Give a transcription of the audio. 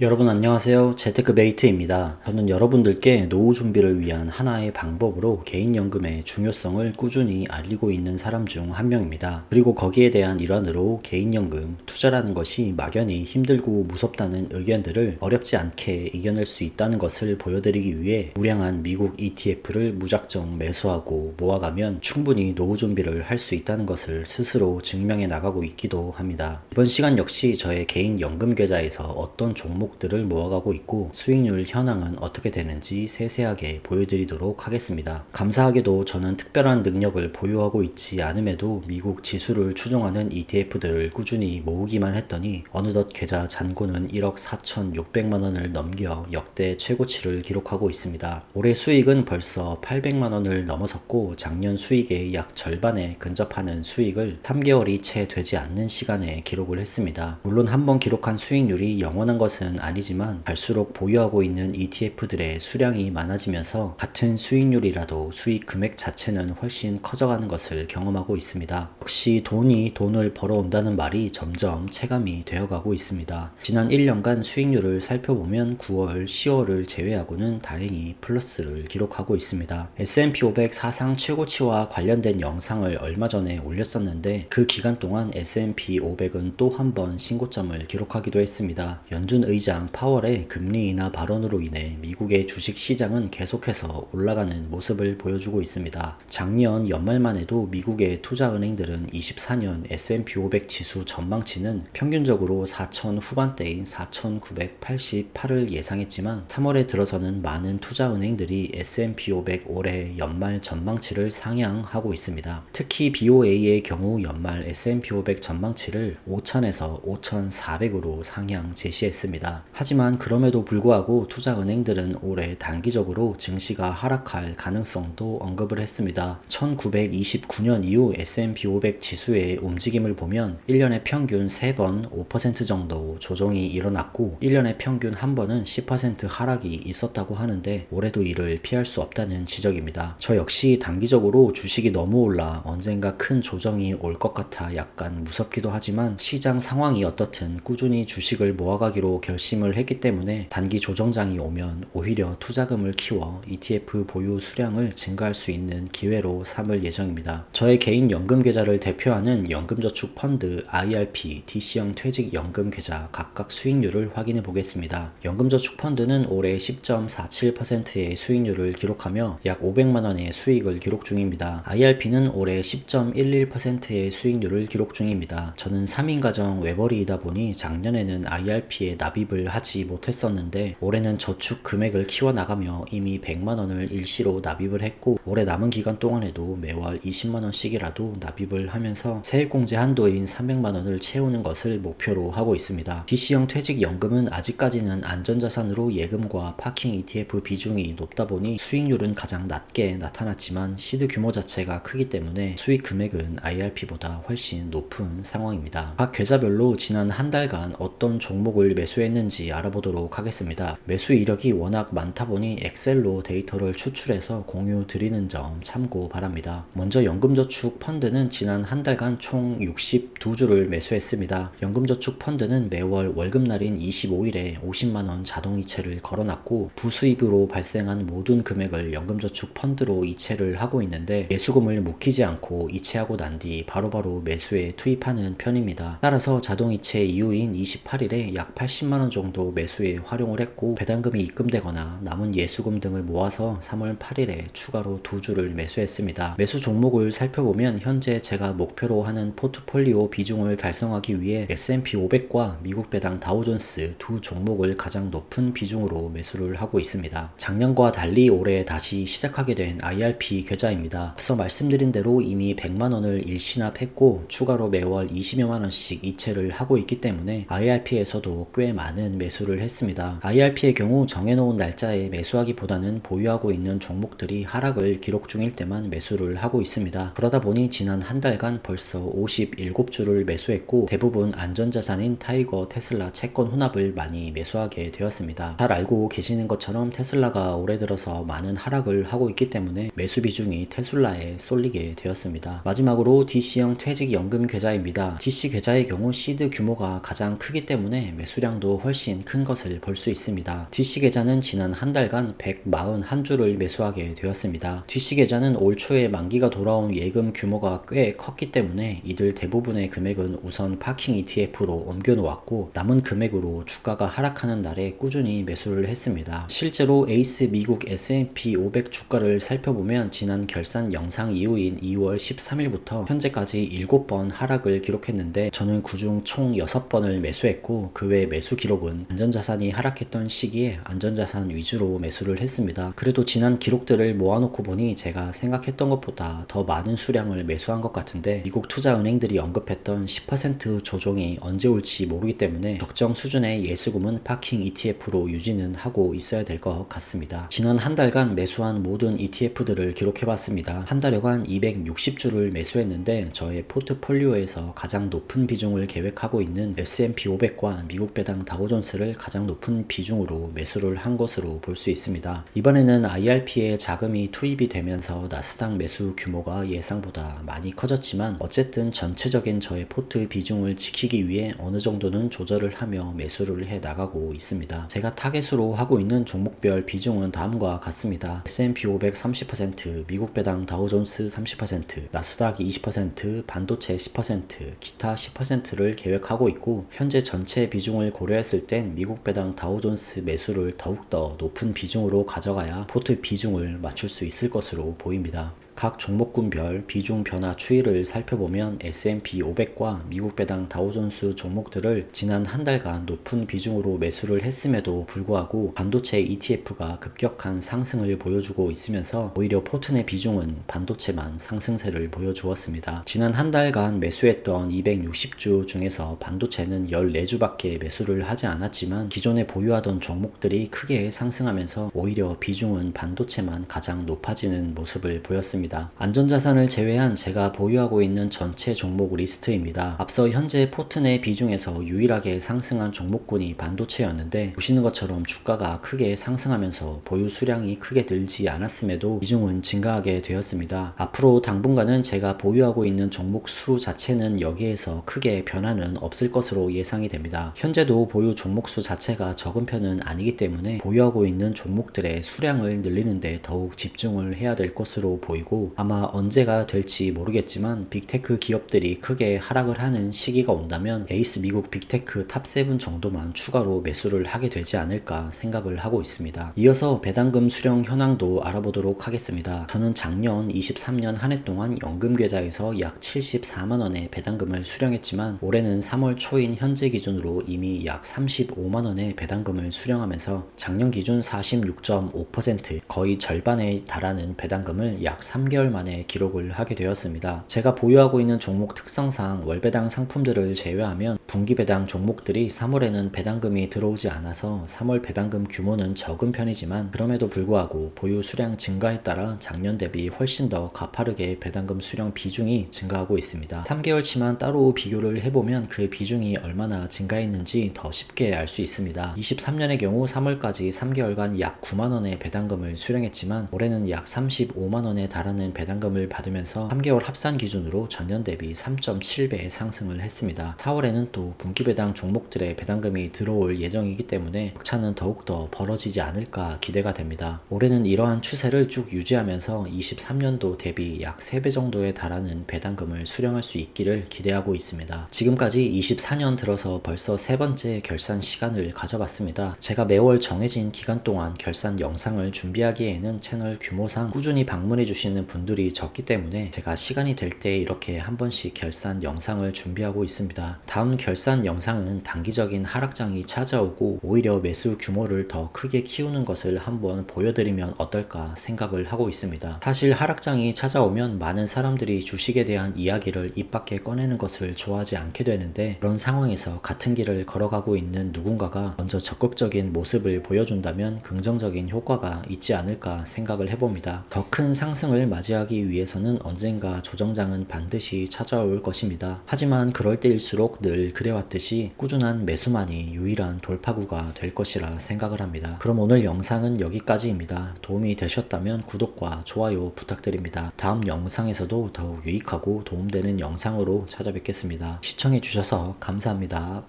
여러분 안녕하세요. 재테크베이트입니다. 저는 여러분들께 노후 준비를 위한 하나의 방법으로 개인연금의 중요성을 꾸준히 알리고 있는 사람 중 한 명입니다. 그리고 거기에 대한 일환으로 개인연금, 투자라는 것이 막연히 힘들고 무섭다는 의견들을 어렵지 않게 이겨낼 수 있다는 것을 보여드리기 위해 우량한 미국 ETF를 무작정 매수하고 모아가면 충분히 노후 준비를 할 수 있다는 것을 스스로 증명해 나가고 있기도 합니다. 이번 시간 역시 저의 개인 연금 계좌에서 어떤 종목들을 모아가고 있고 수익률 현황은 어떻게 되는지 세세하게 보여드리도록 하겠습니다. 감사하게도 저는 특별한 능력을 보유하고 있지 않음에도 미국 지수를 추종하는 ETF들을 꾸준히 모으기만 했더니 어느덧 계좌 잔고는 1억 4,600만 원을 넘겨 역대 최고치를 기록하고 있습니다. 올해 수익은 벌써 800만 원을 넘어섰고 작년 수익의 약 절반에 근접하는 수익을 3개월이 채 되지 않는 시간에 기록을 했습니다. 물론 한번 기록한 수익률이 영원한 것은 아니지만 갈수록 보유하고 있는 ETF들의 수량이 많아지면서 같은 수익률이라도 수익 금액 자체는 훨씬 커져가는 것을 경험하고 있습니다. 역시 돈이 돈을 벌어온다는 말이 점점 체감이 되어가고 있습니다. 지난 1년간 수익률을 살펴보면 9월, 10월을 제외하고는 다행히 플러스를 기록하고 있습니다. S&P 500 사상 최고치와 관련된 영상을 얼마 전에 올렸었는데 그 기간 동안 S&P 500은 또 한 번 신고점을 기록하기도 했습니다. 연준 의장 파월의 금리 인하 발언으로 인해 미국의 주식 시장은 계속해서 올라가는 모습을 보여주고 있습니다. 작년 연말만 해도 미국의 투자은행들은 24년 S&P 500 지수 전망치는 평균적으로 4,000 후반대인 4,988을 예상했지만 3월에 들어서는 많은 투자은행들이 S&P 500 올해 연말 전망치를 상향하고 있습니다. 특히 BOA의 경우 연말 S&P 500 전망치를 5,000에서 5,400으로 상향 제시했습니다. 하지만 그럼에도 불구하고 투자은행들은 올해 단기적으로 증시가 하락할 가능성도 언급을 했습니다. 1929년 이후 S&P 500 지수의 움직임을 보면 1년에 평균 3번 5% 정도 조정이 일어났고 1년에 평균 한 번은 10% 하락이 있었다고 하는데 올해도 이를 피할 수 없다는 지적입니다. 저 역시 단기적으로 주식이 너무 올라 언젠가 큰 조정이 올 것 같아 약간 무섭기도 하지만 시장 상황이 어떻든 꾸준히 주식을 모아가기로 결심을 했기 때문에 단기 조정장이 오면 오히려 투자금을 키워 ETF 보유 수량을 증가할 수 있는 기회로 삼을 예정입니다. 저의 개인 연금 계좌를 대표하는 연금저축 펀드 IRP, DC형 퇴직연금 계좌 각각 수익률을 확인해 보겠습니다. 연금저축 펀드는 올해 10.47%의 수익률을 기록하며 약 500만 원의 수익을 기록 중입니다. IRP는 올해 10.11%의 수익률을 기록 중입니다. 저는 3인 가정 외벌이이다 보니 작년에는 IRP에 납입을 하지 못했었는데 올해는 저축 금액을 키워나가며 이미 100만 원을 일시로 납입을 했고 올해 남은 기간 동안에도 매월 20만 원씩이라도 납입을 하면서 세액공제 한도인 300만 원을 채우는 것을 목표로 하고 있습니다. DC형 퇴직연금은 아직까지는 안전자산으로 예금과 파킹 ETF 비중이 높다 보니 수익률은 가장 낮게 나타났지만 시드 규모 자체가 크기 때문에 수익 금액은 IRP보다 훨씬 높은 상황입니다. 각 계좌별로 지난 한 달간 어떤 종목을 매수했는지 알아보도록 하겠습니다. 매수 이력이 워낙 많다 보니 엑셀로 데이터를 추출해서 공유 드리는 점 참고 바랍니다. 먼저 연금저축 펀드는 지난 한 달간 총 62주를 매수했습니다. 연금저축 펀드는 매월 월급날인 25일에 50만원 자동이체를 걸어놨고 부수입으로 발생한 모든 금액을 연금저축 펀드로 이체를 하고 있는데 매수금을 묵히지 않고 이체하고 난 뒤 바로바로 매수에 투입하는 편입니다. 따라서 자동이체 이후인 28일에 약 80만원 정도 매수에 활용을 했고 배당금이 입금되거나 남은 예수금 등을 모아서 3월 8일에 추가로 2주를 매수했습니다. 매수 종목을 살펴보면 현재 제가 목표로 하는 포트폴리오 비중을 달성하기 위해 S&P 500과 미국 배당 다우존스 두 종목을 가장 높은 비중으로 매수를 하고 있습니다. 작년과 달리 올해 다시 시작하게 된 IRP 계좌입니다. 앞서 말씀드린 대로 이미 100만원을 일시납했고 추가로 매월 20여만원씩 이체를 하고 있기 때문에 IRP에서도 꽤 많은 매수를 했습니다. IRP의 경우 정해놓은 날짜에 매수하기보다는 보유하고 있는 종목들이 하락을 기록 중일 때만 매수를 하고 있습니다. 그러다 보니 지난 한 달간 벌써 57주를 매수했고 대부분 안전자산인 타이거, 테슬라 채권 혼합을 많이 매수하게 되었습니다. 잘 알고 계시는 것처럼 테슬라가 올해 들어서 많은 하락을 하고 있기 때문에 매수 비중이 테슬라에 쏠리게 되었습니다. 마지막으로 DC형 퇴직연금 계좌입니다. DC 계좌의 경우 시드 규모가 가장 크기 때문에 매수량도 훨씬 훨씬 큰 것을 볼 수 있습니다. DC 계좌는 지난 한 달간 141주를 매수하게 되었습니다. DC 계좌는 올 초에 만기가 돌아온 예금 규모가 꽤 컸기 때문에 이들 대부분의 금액은 우선 파킹 ETF로 옮겨 놓았고, 남은 금액으로 주가가 하락하는 날에 꾸준히 매수를 했습니다. 실제로 에이스 미국 S&P 500 주가를 살펴보면 지난 결산 영상 이후인 2월 13일부터 현재까지 7번 하락을 기록했는데, 저는 그중 총 6번을 매수했고, 그 외 매수 기록은 안전자산이 하락했던 시기에 안전자산 위주로 매수를 했습니다. 그래도 지난 기록들을 모아놓고 보니 제가 생각했던 것보다 더 많은 수량을 매수한 것 같은데, 미국 투자은행들이 언급했던 10% 조정이 언제 올지 모르기 때문에 적정 수준의 예수금은 파킹 ETF로 유지는 하고 있어야 될 것 같습니다. 지난 한 달간 매수한 모든 ETF들을 기록해봤습니다. 한 달여간 260주를 매수했는데, 저의 포트폴리오에서 가장 높은 비중을 계획하고 있는 S&P 500과 미국 배당 다우존스를 가장 높은 비중으로 매수를 한 것으로 볼 수 있습니다. 이번에는 IRP에 자금이 투입이 되면서 나스닥 매수 규모가 예상보다 많이 커졌지만, 어쨌든 전체적인 저의 포트 비중을 지키기 위해 어느 정도는 조절을 하며 매수를 해 나가고 있습니다. 제가 타겟으로 하고 있는 종목별 비중은 다음과 같습니다. S&P 500 30%, 미국 배당 다우존스 30%, 나스닥 20%, 반도체 10%, 기타 10%를 계획하고 있고, 현재 전체 비중을 고려했을 땐 미국 배당 다우존스 매수를 더욱더 높은 비중으로 가져가야 포트 비중을 맞출 수 있을 것으로 보입니다. 각 종목군별 비중 변화 추이를 살펴보면 S&P 500과 미국 배당 다우존스 종목들을 지난 한 달간 높은 비중으로 매수를 했음에도 불구하고 반도체 ETF가 급격한 상승을 보여주고 있으면서 오히려 포트 내 비중은 반도체만 상승세를 보여주었습니다. 지난 한 달간 매수했던 260주 중에서 반도체는 14주밖에 매수를 하지 않았지만, 기존에 보유하던 종목들이 크게 상승하면서 오히려 비중은 반도체만 가장 높아지는 모습을 보였습니다. 안전자산을 제외한 제가 보유하고 있는 전체 종목 리스트입니다. 앞서 현재 포트 내 비중에서 유일하게 상승한 종목군이 반도체였는데, 보시는 것처럼 주가가 크게 상승하면서 보유 수량이 크게 늘지 않았음에도 비중은 증가하게 되었습니다. 앞으로 당분간은 제가 보유하고 있는 종목 수 자체는 여기에서 크게 변화는 없을 것으로 예상이 됩니다. 현재도 보유 종목 수 자체가 적은 편은 아니기 때문에 보유하고 있는 종목들의 수량을 늘리는데 더욱 집중을 해야 될 것으로 보이고, 아마 언제가 될지 모르겠지만 빅테크 기업들이 크게 하락을 하는 시기가 온다면 에이스 미국 빅테크 탑7 정도만 추가로 매수를 하게 되지 않을까 생각을 하고 있습니다. 이어서 배당금 수령 현황도 알아보도록 하겠습니다. 저는 작년 23년 한 해 동안 연금계좌에서 약 74만원의 배당금을 수령했지만, 올해는 3월 초인 현재 기준으로 이미 약 35만원의 배당금을 수령하면서 작년 기준 46.5%, 거의 절반에 달하는 배당금을 약 3개월 만에 기록을 하게 되었습니다. 제가 보유하고 있는 종목 특성상 월배당 상품들을 제외하면 분기배당 종목들이 3월에는 배당금이 들어오지 않아서 3월 배당금 규모는 적은 편이지만, 그럼에도 불구하고 보유 수량 증가에 따라 작년 대비 훨씬 더 가파르게 배당금 수령 비중이 증가하고 있습니다. 3개월치만 따로 비교를 해보면 그 비중이 얼마나 증가했는지 더 쉽게 알 수 있습니다. 23년의 경우 3월까지 3개월간 약 9만원의 배당금을 수령했지만, 올해는 약 35만원에 달하는 배당금을 받으면서 3개월 합산 기준으로 전년 대비 3.7배 상승을 했습니다. 4월에는 또 분기배당 종목들의 배당금이 들어올 예정이기 때문에 격차는 더욱더 벌어지지 않을까 기대가 됩니다. 올해는 이러한 추세를 쭉 유지하면서 23년도 대비 약 3배 정도에 달하는 배당금을 수령할 수 있기를 기대하고 있습니다. 지금까지 24년 들어서 벌써 세 번째 결산 시간을 가져봤습니다. 제가 매월 정해진 기간 동안 결산 영상을 준비하기에는 채널 규모상 꾸준히 방문해 주시는 분들이 적기 때문에 제가 시간이 될 때 이렇게 한 번씩 결산 영상을 준비하고 있습니다. 다음 결산 영상은 단기적인 하락장이 찾아오고 오히려 매수 규모를 더 크게 키우는 것을 한번 보여드리면 어떨까 생각을 하고 있습니다. 사실 하락장이 찾아오면 많은 사람들이 주식에 대한 이야기를 입 밖에 꺼내는 것을 좋아하지 않게 되는데, 그런 상황에서 같은 길을 걸어가고 있는 누군가가 먼저 적극적인 모습을 보여준다면 긍정적인 효과가 있지 않을까 생각을 해봅니다. 더 큰 상승을 맞이하기 위해서는 언젠가 조정장은 반드시 찾아올 것입니다. 하지만 그럴 때일수록 늘 그래왔듯이 꾸준한 매수만이 유일한 돌파구가 될 것이라 생각을 합니다. 그럼 오늘 영상은 여기까지입니다. 도움이 되셨다면 구독과 좋아요 부탁드립니다. 다음 영상에서도 더욱 유익하고 도움되는 영상으로 찾아뵙겠습니다. 시청해주셔서 감사합니다.